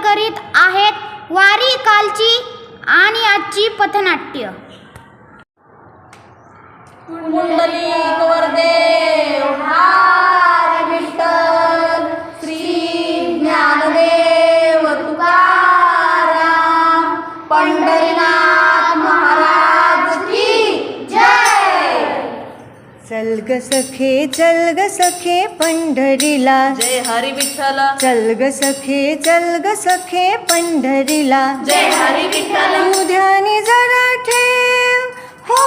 करीत आहेत वारी कालची आणि आजची पथनाट्य। पुंडलिक वरदेव हरी विठ्ठल, श्री ज्ञानदेव तुकाराम, पंढरीनाथ महाराज की जय। चल ग सखे पंढरीला, जय हरी विठ्ठल, चल ग सखे पंढरीला, जय हरी विठ्ठल। तू ध्यानी जरा ठेव, हो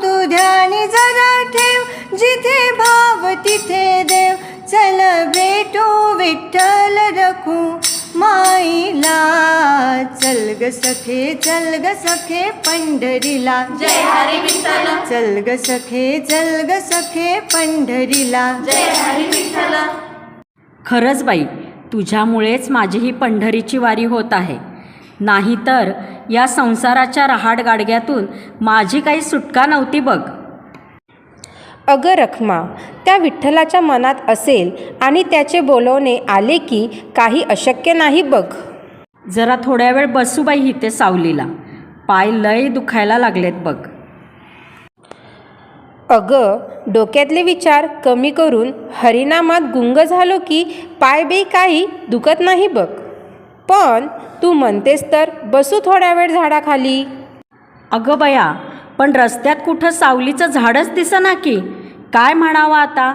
तू ध्यानी जरा ठेव, जिथे भाव तिथे देव, चल भेटू विठ्ठल रखू माईला। चल ग सखे पंढरीला, जय हरी विठ्ठल, चल ग सखे पंढरीला, जय हरी विठ्ठल। खरंच बाई, तुझ्यामुळेच माझी ही पंढरीची वारी होत आहे, नाहीतर या संसाराच्या रहाटगाडग्यातून माझी काही सुटका नव्हती बघ। अगं रखमा, त्या विठ्ठलाच्या मनात असेल आणि त्याचे बोलवणे आले की काही अशक्य नाही बघ। जरा थोड्या वेळ बसू बाई इथे सावलीला, पाय लय दुखायला लागलेत बघ। अगं डोक्यातले विचार कमी करून हरिनामात गुंग झालो की पाय बी काही दुखत नाही बघ। पण तू म्हणतेस तर बसू थोड्या वेळ झाडाखाली। अगं बया, पण रस्त्यात कुठं सावलीचं झाडच दिसेना की, काय म्हणावं आता।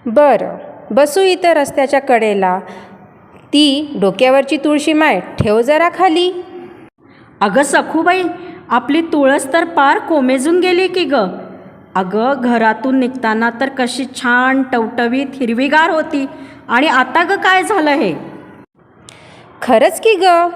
बरं, बसू इथं रस्त्याच्या कडेला, ती डोक्यावरची तुळशी माय ठेव जरा खाली। अगं सखूबाई, आपली तुळस तर पार कोमेजून गेली की ग। अगं घरातून निघताना तर कशी छान टवटवीत हिरवीगार होती, आणि आता ग काय झालं हे। खरंच की ग।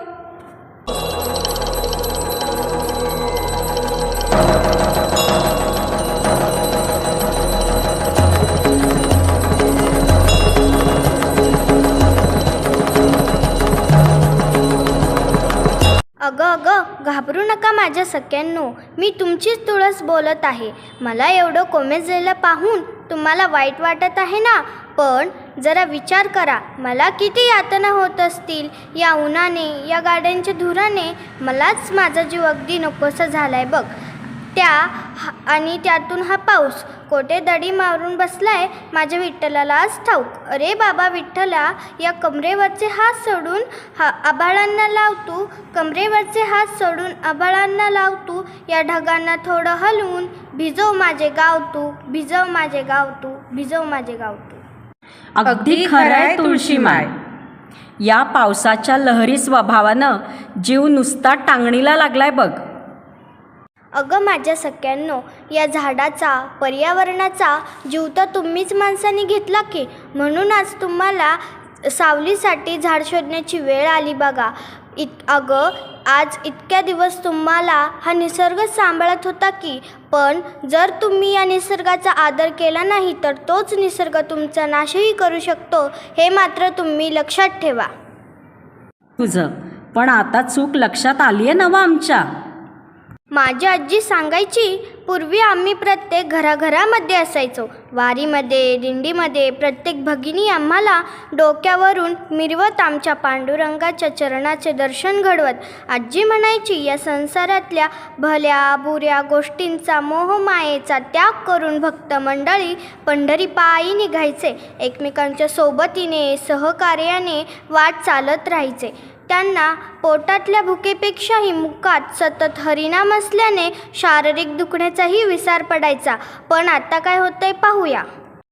अगं घाबरू नका माझ्या सख्यांनो, मी तुमचीच तुळस बोलत आहे। मला एवढं कोमेजलेलं पाहून तुम्हाला वाईट वाटत आहे ना, पण जरा विचार करा, मला किती यातना होत असतील या उन्हाने, या गाड्यांच्या धुराने। मलाच माझा जीव अगदी नकोसा झालाय बघ। आणि त्यातून हा पाऊस कोठे दडी मारून बसलाय माझ्या विठ्ठलालाच ठाऊक। अरे बाबा विठ्ठला, या कमरेवरचे हात सोडून आभाळांना लावतू, कमरेवरचे हात सोडून आभाळांना लावतू, या ढगांना थोडं हलवून भिजव माझे गाव तू, भिजव माझे गाव तू, भिजव माझे गाव तू। अगदी खरंय तुळशीमाय, या पावसाच्या लहरी स्वभावानं जीव नुसता टांगणीला लागलाय बघ। अगं माझ्या सख्यांनो, या झाडाचा, पर्यावरणाचा जीव तर तुम्हीच माणसांनी घेतला की, म्हणून आज तुम्हाला सावलीसाठी झाड शोधण्याची वेळ आली बघा। अगं आज इतक्या दिवस तुम्हाला हा निसर्ग सांभाळत होता की, पण जर तुम्ही या निसर्गाचा आदर केला नाही तर तोच निसर्ग तुमचा नाशही करू शकतो, हे मात्र तुम्ही लक्षात ठेवा। तुझं पण आता चूक लक्षात आली आहे नवा आमच्या। माझी आजी सांगायची, पूर्वी आम्ही प्रत्येक घराघरामध्ये असायचो, वारीमध्ये, दिंडीमध्ये प्रत्येक भगिनी आम्हाला डोक्यावरून मिरवत आमच्या पांडुरंगाच्या चरणाचे दर्शन घडवत। आजी म्हणायची, या संसारातल्या भल्या बुऱ्या गोष्टींचा, मोहमायेचा त्याग करून भक्त मंडळी पंढरी पायी निघायचे, एकमेकांच्या सोबतीने, सहकार्याने वाट चालत राहायचे। त्यांना पोटातल्या भुकेपेक्षाही मुखात सतत हरिनाम असल्याने शारीरिक दुखण्याचाही विसार पडायचा। पण आता काय होतंय पाहूया।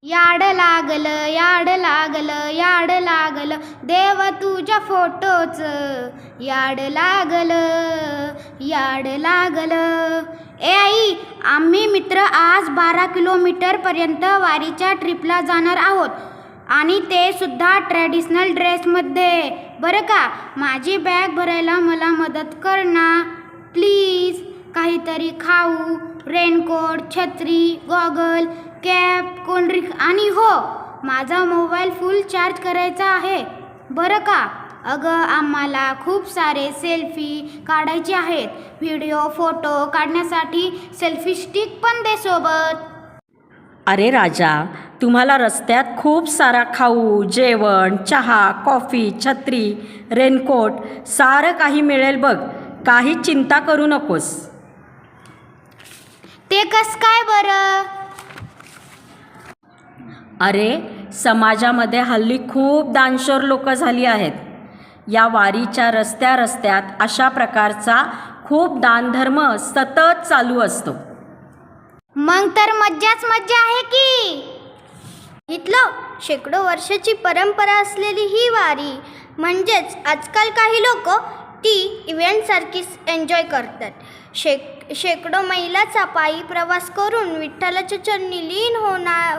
याड लागलं, याड लागलं, याड लागलं, देव तुझ्या फोटोच याड लागलं, याड लागलं। ए आई, आम्ही मित्र आज 12 किलोमीटरपर्यंत वारीच्या ट्रिपला जाणार आहोत, आणि ते सुद्धा ट्रॅडिशनल ड्रेसमध्ये बरं का। माझी बॅग भरायला मला मदत कर ना प्लीज। काहीतरी खाऊ, रेनकोट, छत्री, गॉगल, कॅप, कोल्ड ड्रिंक, आणि हो, माझा मोबाईल फुल चार्ज करायचा आहे बरं का। अगं आम्हाला खूप सारे सेल्फी काढायचे आहेत, व्हिडिओ फोटो काढण्यासाठी सेल्फी स्टिक पण दे सोबत। अरे राजा, तुम्हाला रस्त्यात खूप सारा खाऊ, जेवण, चहा, कॉफी, छत्री, रेनकोट सारं काही मिळेल बघ. काही चिंता करू नकोस. ते कसं काय बरं? अरे, समाजामध्ये हल्ली खूप दानशूर लोक झाली आहेत. या वारीच्या रस्त्यात अशा प्रकारचा खूप दानधर्म सतत चालू असतो. मग तर मज्जाच मज्जा आहे की. इथलं शेकडो वर्षाची परंपरा असलेली ही वारी म्हणजेच आजकाल काही लोक ती इव्हेंटसारखीच एन्जॉय करतात. शेकडो मैलाचा पायी प्रवास करून विठ्ठलाच्या चरणी लीन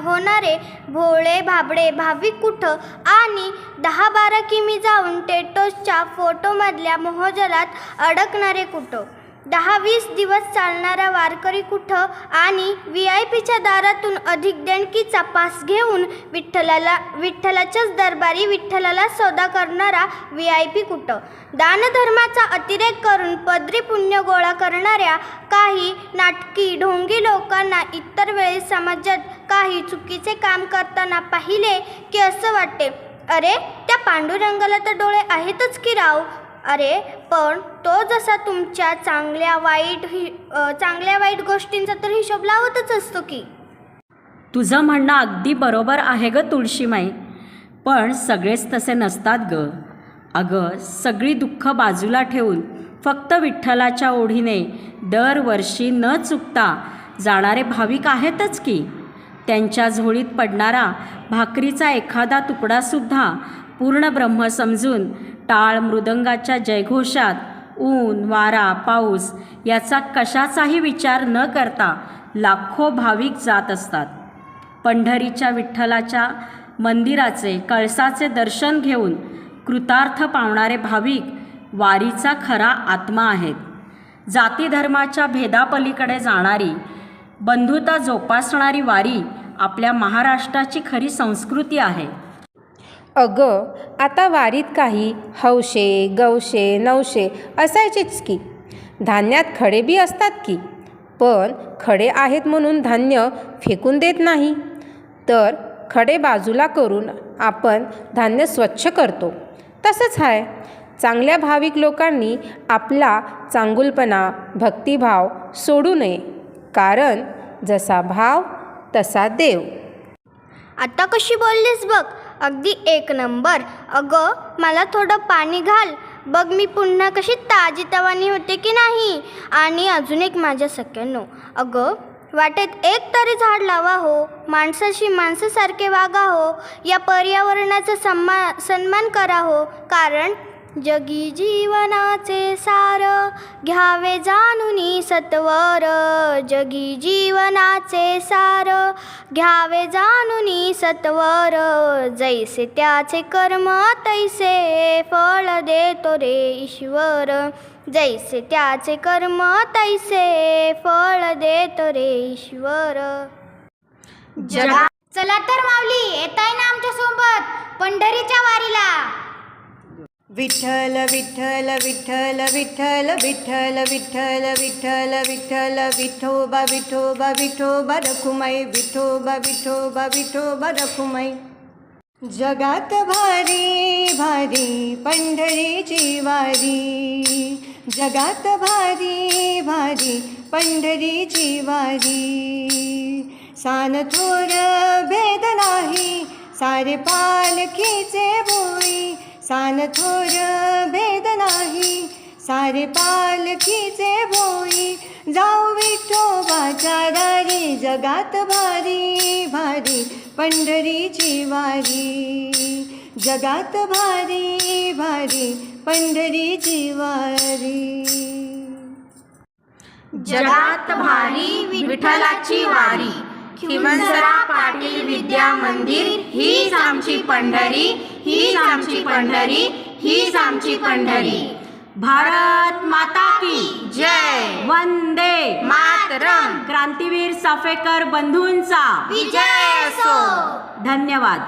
होणारे भोळे भाबडे भाविक कुठं आणि 10-12 किमी जाऊन टेटोसच्या फोटोमधल्या मोहजलात अडकणारे कुठं, 10-20 दिवस चालणारा वारकरी कुठं आणि VIP च्या दारातून अधिक देणकीचा पास घेऊन विठ्ठलाच्याच दरबारी विठ्ठलाला सौदा करणारा VIP कुठं, दानधर्माचा अतिरेक करून पदरी पुण्य गोळा करणाऱ्या काही नाटकी ढोंगी लोकांना इतर वेळी समाजात काही चुकीचे काम करताना पाहिले की असं वाटते, अरे त्या पांडुरंगाला तर डोळे आहेतच की राव. अरे पण तो जसा तुमच्या चांगल्या वाईट गोष्टींचा तर हिशोब लावतच असतो की. तुझं म्हणणं अगदी बरोबर आहे ग तुळशीमाई, पण सगळेच तसे नसतात ग. अगं, सगळी दुःख बाजूला ठेवून फक्त विठ्ठलाच्या ओढीने दरवर्षी न चुकता जाणारे भाविक आहेतच की. त्यांच्या झोळीत पडणारा भाकरीचा एखादा तुकडासुद्धा पूर्ण ब्रह्म समजून टाळ मृदंगाच्या जयघोषात ऊन वारा पाऊस याचा कशाचाही विचार न करता लाखो भाविक जात असतात. पंढरीच्या विठ्ठलाच्या मंदिराचे कळसाचे दर्शन घेऊन कृतार्थ पावणारे भाविक वारीचा खरा आत्मा आहेत. जातीधर्माच्या भेदापलीकडे जाणारी, बंधुता जोपासणारी वारी आपल्या महाराष्ट्राची खरी संस्कृती आहे. अगं, आता वारीत काही हौशे गवशे नवशे असायचेच की. धान्यात खडे बी असतात की, पण खडे आहेत म्हणून धान्य फेकून देत नाही, तर खडे बाजूला करून आपण धान्य स्वच्छ करतो. तसंच आहे, चांगल्या भाविक लोकांनी आपला चांगुलपणा भक्तिभाव सोडू नये, कारण जसा भाव तसा देव. आता कशी बोललीस बघ, अगदी एक नंबर. अगं, मला थोडं पाणी घाल बघ, मी पुन्हा कशी ताजीतवानी होते की नाही. आणि अजून एक माझ्या सख्यांनो, अगं वाटेत एक तरी झाड लावा हो, माणसाशी माणसासारखे वागा हो, या पर्यावरणाचा सन्मान करा हो, कारण जगी जीवनाचे सार घ्यावे जाणूनी सत्वर. जगी जीवनाचे सार घ्यावे जाणूनी सत्वर. जैसे त्याचे कर्म तैसे फळ देतो रे ईश्वर. जैसे त्याचे कर्म तैसे फळ देतो रे ईश्वर. चला तर माऊली, येताय ना आमच्या सोबत पंढरीच्या वारीला. विठ्ठल विठ्ठल विठ्ठल विठ्ठल विठ्ठल विठ्ठल विठ्ठल विठ्ठल विठोबा विठोबा विठोबा रखुमाई. विठोबा विठोबा विठोबा रखुमाई. जगात भारी भारी पंढरीची वारी. जगात भारी भारी पंढरीची वारी. सान थोर भेद नाही सारे पालखीचे भोई. सान थोर भेद नाही सारे पालखीचे भोई. जाऊ विठोबाच्या दारी. जगात भारी भारी पंढरीची वारी. जगात भारी भारी पंढरीची वारी. जगात भारी विठ्ठलाची वारी. खिमसरा पाटील विद्या मंदिर, हीच आमची पंढरी, हीच आमची पंढरी, हीच आमची पंढरी. भारत माता की जय. वंदे मातरम. क्रांतीवीर चाफेकर बंधूंचा विजय असो. धन्यवाद.